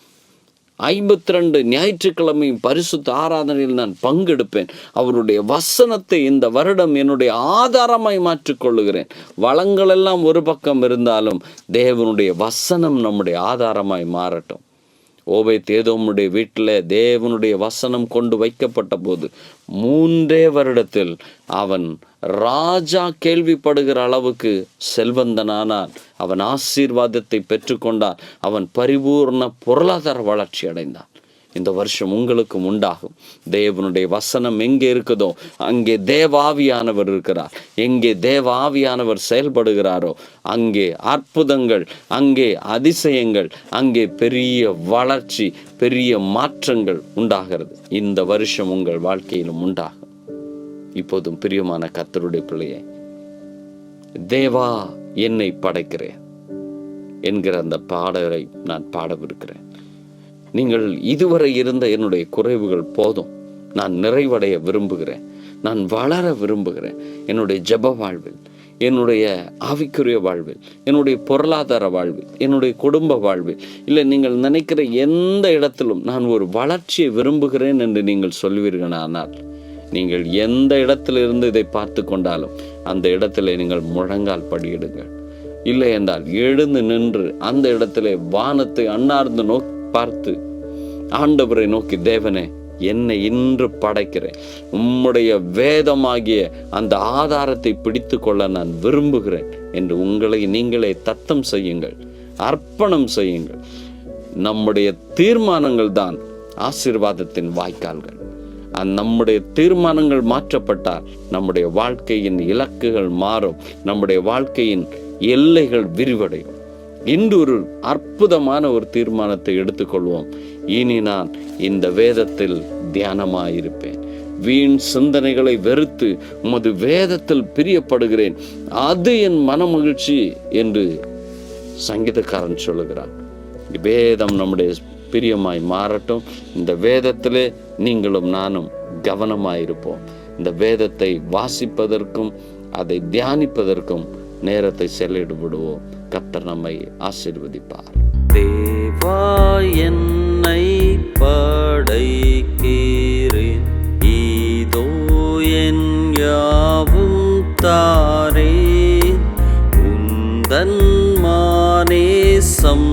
52 ஞாயிற்றுக்கிழமையும் பரிசுத்த ஆராதனையில் நான் பங்கெடுப்பேன். அவருடைய வசனத்தை இந்த வருடம் என்னுடைய ஆதாரமாய் மாற்றிக்கொள்ளுகிறேன். வளங்களெல்லாம் ஒரு பக்கம் இருந்தாலும் தேவனுடைய வசனம் நம்முடைய ஆதாரமாய் மாறட்டும். ஓபேத்-ஏதோமுடைய வீட்டில் தேவனுடைய வசனம் கொண்டு வைக்கப்பட்ட போது 3 வருடத்தில் அவன் ராஜா கேள்விப்படுகிற அளவுக்கு செல்வந்தனானான். அவன் ஆசீர்வாதத்தை பெற்றுக்கொண்டான். அவன் பரிபூர்ண பொருளாதார வளர்ச்சி அடைந்தான். இந்த வருஷம் உங்களுக்கும் உண்டாகும். தேவனுடைய வசனம் எங்கே இருக்குதோ அங்கே தேவாவியானவர் இருக்கிறார். எங்கே தேவாவியானவர் செயல்படுகிறாரோ அங்கே அற்புதங்கள், அங்கே அதிசயங்கள், அங்கே பெரிய வளர்ச்சி, பெரிய மாற்றங்கள் உண்டாகிறது. இந்த வருஷம் உங்கள் வாழ்க்கையிலும் உண்டாகும். இப்போதும் பிரியமான கர்த்தருடைய பிள்ளையே, தேவா என்னை படைக்கிறேன் என்கிற அந்த பாடலை நான் பாடவிருக்கிறேன். நீங்கள் இதுவரை இருந்த என்னுடைய குறைவுகள் போதும். நான் நிறைவடைய விரும்புகிறேன். நான் வளர விரும்புகிறேன். என்னுடைய ஜெப வாழ்வில், என்னுடைய ஆவிக்குரிய வாழ்வில், என்னுடைய பொருளாதார வாழ்வில், என்னுடைய குடும்ப வாழ்வில், இல்லை நீங்கள் நினைக்கிற எந்த இடத்திலும் நான் ஒரு வளர்ச்சியை விரும்புகிறேன் என்று நீங்கள் சொல்வீர்களானால், நீங்கள் எந்த இடத்திலிருந்து இதை பார்த்து கொண்டாலும் அந்த இடத்துல நீங்கள் முழங்கால் படியிடுங்கள். இல்லை என்றால் எழுந்து நின்று அந்த இடத்திலே வானத்தை அண்ணார்ந்து பார்த்து ஆண்டவரை நோக்கி, தேவனே என்னை இன்று படைக்கிறேன், உம்முடைய வேதமாகிய அந்த ஆதாரத்தை பிடித்து கொள்ள நான் விரும்புகிறேன் என்று உங்களை நீங்களே தத்தம் செய்யுங்கள், அர்ப்பணம் செய்யுங்கள். நம்முடைய தீர்மானங்கள் தான் ஆசீர்வாதத்தின் வாய்க்கால்கள். நம்முடைய தீர்மானங்கள் மாற்றப்பட்டால் நம்முடைய வாழ்க்கையின் இலக்குகள் மாறும், நம்முடைய வாழ்க்கையின் எல்லைகள் விரிவடையும். இன்று ஒரு அற்புதமான ஒரு தீர்மானத்தை எடுத்துக்கொள்வோம். இனி நான் இந்த வேதத்தில் தியானமாயிருப்பேன். வீண் சிந்தனைகளை வெறுத்து உமது வேதத்தில் பிரியப்படுகிறேன், அது என் மன மகிழ்ச்சி என்று சங்கீதக்காரன் சொல்லுகிறான். வேதம் நம்முடைய பிரியமாய் மாறட்டும். இந்த வேதத்திலே நீங்களும் நானும் கவனமாயிருப்போம். இந்த வேதத்தை வாசிப்பதற்கும் அதை தியானிப்பதற்கும் நேரத்தை செலவிடுவோம். கர்த்தர் நம்மை ஆசீர்வதிப்பார். தேவா என்னை படைக்கிறேன், இதோ என் யாவும் தாரேன், உந்தன் மானேசம்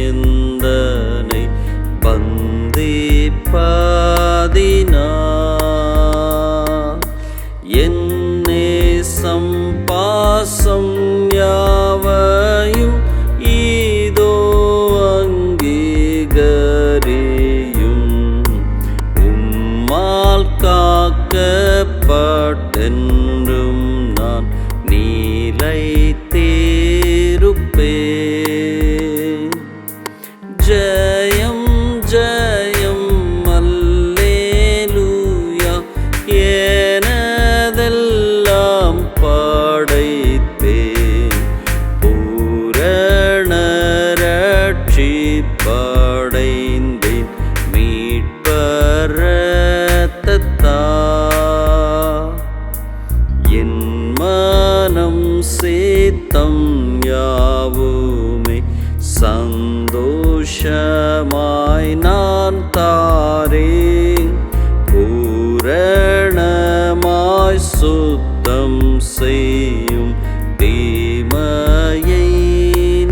எந்தனை பந்திப்பதினா, என் நேசம் பாசம் யாவையும் இதோ அங்கீகரியும், ரட்சிப்படைந்தேன் மீட்பர் இரத்தத்தால். என் மனம் சேத்தம் யாவுமே சந்தோஷமாய் நான் தாரேன். பூரணமாய் சுத்தம் செய்யும் தீமையை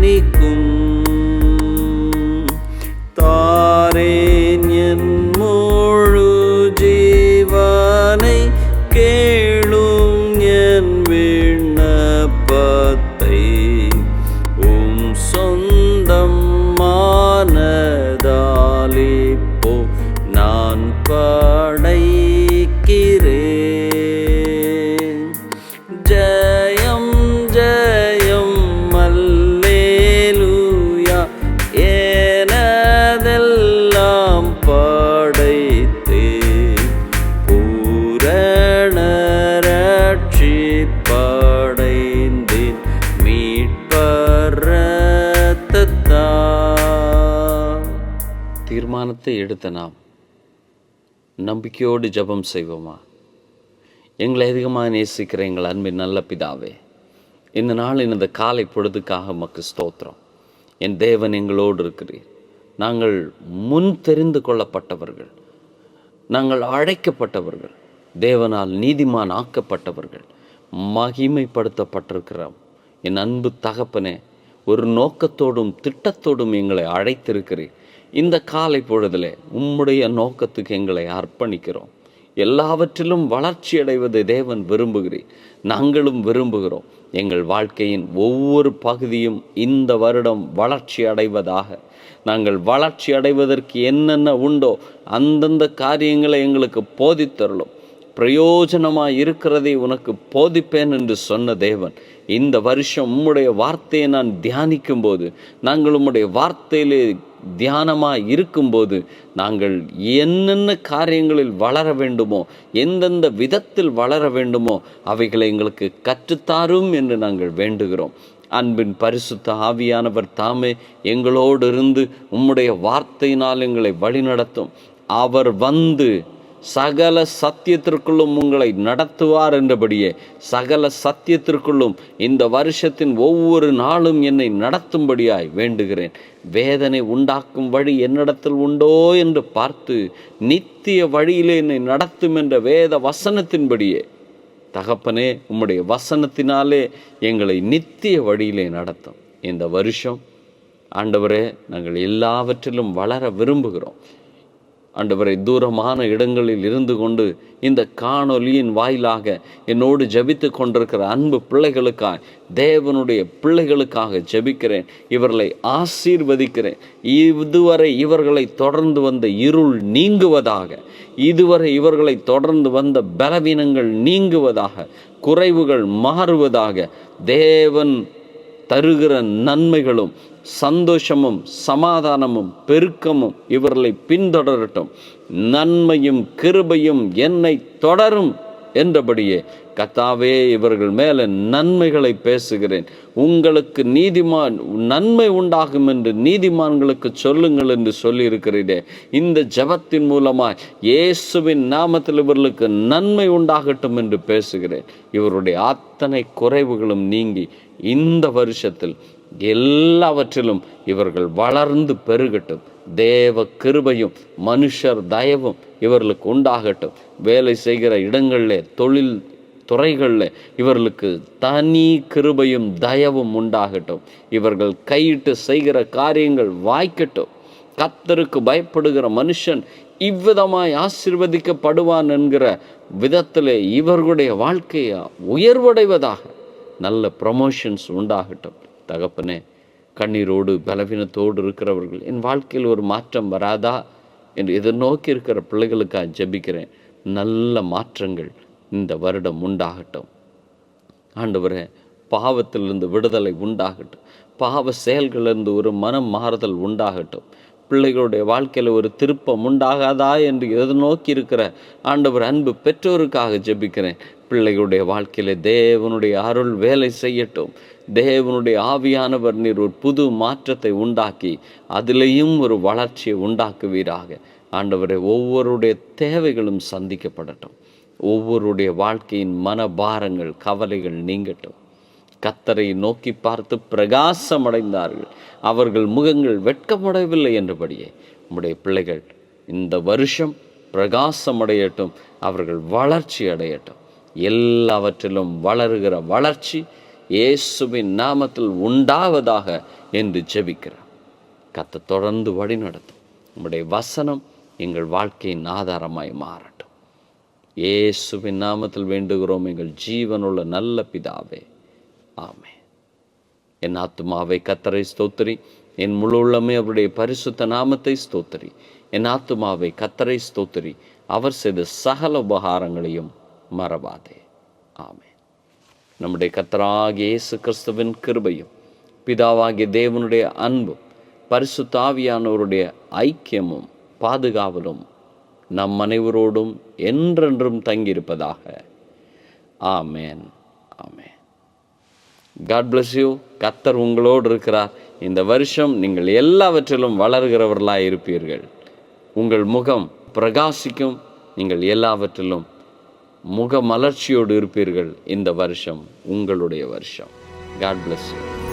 நீக்கும். தாரேன் என் முழு ஜீவனை, கேளும் என் விண்ணப்பத்தை. உம் சொந்தம் மானதாலிப்போ நான் படைக்கிறேன். ஜெயம் ஜெயம் அல்லேலூயா, எனதெல்லாம் படைத்தேன். பூரண ரட்சிப்படைந்தேன் மீட்பர் இரத்தத்தால். தீர்மானத்தை எடுத்த நாம் நம்பிக்கையோடு ஜெபம் செய்வோமா? எங்களை அதிகமாக நேசிக்கிற எங்கள் அன்பின் நல்ல பிதாவே, இந்த நாளின் இந்த காலை பொழுதுக்காக உமக்கு ஸ்தோத்திரம். என் தேவன் எங்களோடு இருக்கிறீர். நாங்கள் முன் தெரிந்து கொள்ளப்பட்டவர்கள், நாங்கள் அழைக்கப்பட்டவர்கள், தேவனால் நீதிமான் ஆக்கப்பட்டவர்கள், மகிமைப்படுத்தப்பட்டிருக்கிறோம். என் அன்பு தகப்பனே, ஒரு நோக்கத்தோடும் திட்டத்தோடும் எங்களை அழைத்திருக்கிறீர். இந்த காலை பொழுதிலே உம்முடைய நோக்கத்துக்கு எங்களை அர்ப்பணிக்கிறோம். எல்லாவற்றிலும் வளர்ச்சி அடைவதை தேவன் விரும்புகிறீர், நாங்களும் விரும்புகிறோம். எங்கள் வாழ்க்கையின் ஒவ்வொரு பகுதியும் இந்த வருடம் வளர்ச்சி அடைவதாக. நாங்கள் வளர்ச்சி அடைவதற்கு என்னென்ன உண்டோ அந்தந்த காரியங்களை எங்களுக்கு போதித்தருளும். பிரயோஜனமாக இருக்கிறதை உனக்கு போதிப்பேன் என்று சொன்ன தேவன், இந்த வருஷம் உம்முடைய வார்த்தையை நான் தியானிக்கும் போது, நாங்கள் உம்முடைய வார்த்தையிலே தியானமாக இருக்கும்போது, நாங்கள் என்னென்ன காரியங்களில் வளர வேண்டுமோ, எந்தெந்த விதத்தில் வளர வேண்டுமோ அவைகளை எங்களுக்கு கற்றுத்தாரும் என்று நாங்கள் வேண்டுகிறோம். அன்பின் பரிசுத்த ஆவியானவர் தாமே எங்களோடு இருந்து உம்முடைய வார்த்தையினால் எங்களை வழிநடத்தும். அவர் வந்து சகல சத்தியத்திற்குள்ளும் உங்களை நடத்துவார் என்றபடியே சகல சத்தியத்திற்குள்ளும் இந்த வருஷத்தின் ஒவ்வொரு நாளும் என்னை நடத்தும்படியாய் வேண்டுகிறேன். வேதனை உண்டாக்கும் வழி என்னிடத்தில் உண்டோ என்று பார்த்து நித்திய வழியிலே என்னை நடத்தும் என்ற வேத வசனத்தின்படியே தகப்பனே, உம்முடைய வசனத்தினாலே எங்களை நித்திய வழியிலே நடத்தும். இந்த வருஷம் ஆண்டவரே, நாங்கள் எல்லாவற்றிலும் வளர விரும்புகிறோம். ஆண்டவரை, தூரமான இடங்களில் இருந்து கொண்டு இந்த காணொலியின் வாயிலாக என்னோடு ஜெபித்து கொண்டிருக்கிற அன்பு பிள்ளைகளுக்காக, தேவனுடைய பிள்ளைகளுக்காக ஜெபிக்கிறேன். இவர்களை ஆசீர்வதிக்கிறேன். இதுவரை இவர்களை தொடர்ந்து வந்த இருள் நீங்குவதாக, இதுவரை இவர்களை தொடர்ந்து வந்த பலவீனங்கள் நீங்குவதாக, குறைவுகள் மாறுவதாக. தேவன் தருகிற நன்மைகளும் சந்தோஷமும் சமாதானமும் பெருக்கமும் இவர்களை பின்தொடரட்டும். நன்மையும் கிருபையும் என்னை தொடரும் என்றபடியே கர்த்தாவே, இவர்கள் மேலே நன்மைகளை பேசுகிறேன். உங்களுக்கு நன்மை உண்டாகும் என்று நீதிமான்களுக்கு சொல்லுங்கள் என்று சொல்லியிருக்கிறீரே. இந்த ஜெபத்தின் மூலமாய் இயேசுவின் நாமத்தில் இவர்களுக்கு நன்மை உண்டாகட்டும் என்று பேசுகிறேன். இவருடைய அத்தனை குறைவுகளும் நீங்கி இந்த வருஷத்தில் எல்லாவற்றிலும் இவர்கள் வளர்ந்து பெருகட்டும். தேவ கிருபையும் மனுஷர் தயவும் இவர்களுக்கு உண்டாகட்டும். வேலை செய்கிற இடங்களிலே, தொழில் துறைகளில் இவர்களுக்கு தனி கிருபையும் தயவும் உண்டாகட்டும். இவர்கள் கையிட்டு செய்கிற காரியங்கள் வாய்க்கட்டும். கர்த்தருக்கு பயப்படுகிற மனுஷன் இவ்விதமாய் ஆசீர்வதிக்கப்படுவான் என்கிற விதத்திலே இவர்களுடைய வாழ்க்கையை உயர்வடைவதாக நல்ல ப்ரமோஷன்ஸ் உண்டாகட்டும். தகப்பனே, கண்ணீரோடு பலவீனத்தோடு இருக்கிறவர்கள், என் வாழ்க்கையில் ஒரு மாற்றம் வராதா என்று எதிர்நோக்கி இருக்கிற பிள்ளைகளுக்காக ஜெபிக்கிறேன். நல்ல மாற்றங்கள் இந்த வருடம் உண்டாகட்டும். ஆண்டவரே, பாவத்திலிருந்து விடுதலை உண்டாகட்டும். பாவ செயல்களிலிருந்து ஒரு மனம் மாறுதல் உண்டாகட்டும். பிள்ளைகளுடைய வாழ்க்கையில் ஒரு திருப்பம் உண்டாகாதா என்று எதிர்நோக்கி இருக்கிற ஆண்டவர் அன்பு பெற்றோருக்காக ஜெபிக்கிறேன். பிள்ளைகளுடைய வாழ்க்கையில தேவனுடைய அருள் வேலை செய்யட்டும். தேவனுடைய ஆவியானவர் நீர் ஒரு புது மாற்றத்தை உண்டாக்கி அதிலேயும் ஒரு வளர்ச்சியை உண்டாக்குவீராக. ஆண்டவரே, ஒவ்வொருடைய தேவைகளும் சந்திக்கப்படட்டும். ஒவ்வொருடைய வாழ்க்கையின் மனபாரங்கள், கவலைகள் நீங்கட்டும். கர்த்தரை நோக்கி பார்த்து பிரகாசமடைந்தார்கள், அவர்கள் முகங்கள் வெட்கமடையவில்லை என்றபடியே உம்முடைய பிள்ளைகள் இந்த வருஷம் பிரகாசமடையட்டும், அவர்கள் வளர்ச்சி அடையட்டும். எல்லாவற்றிலும் வளருகிற வளர்ச்சி இயேசுவின் நாமத்தில் உண்டாவதாக என்று ஜெபிக்கிறார். கர்த்தர் தொடர்ந்து வழி நடத்தும். உம்முடைய வசனம் எங்கள் வாழ்க்கையின் ஆதாரமாய் மாறட்டும். இயேசுவின் நாமத்தில் வேண்டுகிறோம் எங்கள் ஜீவனுள்ள நல்ல பிதாவே, ஆமென். என் ஆத்துமாவை கர்த்தரை ஸ்தோத்திரி, என் முழு உள்ளமே அவருடைய பரிசுத்த நாமத்தை ஸ்தோத்திரி. என் ஆத்துமாவை கர்த்தரை ஸ்தோத்திரி, அவர் செய்த சகல உபகாரங்களையும் மறவாதே. ஆமென். நம்முடைய கர்த்தராகிய இயேசு கிறிஸ்துவின் கிருபையும் பிதாவாகிய தேவனுடைய அன்பும் பரிசுத்த ஆவியானவருடைய ஐக்கியமும் பாதுகாவலும் நம் அனைவரோடும் என்றென்றும் தங்கியிருப்பதாக. ஆமென். ஆமென். God bless you. கர்த்தர் உங்களோடு இருக்கிறார். இந்த வருஷம் நீங்கள் எல்லாவற்றிலும் வளர்கிறவர்களாய் இருப்பீர்கள். உங்கள் முகம் பிரகாசிக்கும். நீங்கள் எல்லாவற்றிலும் முக மலர்ச்சியோடு இருப்பீர்கள். இந்த வருஷம் உங்களுடைய வருஷம். God bless you.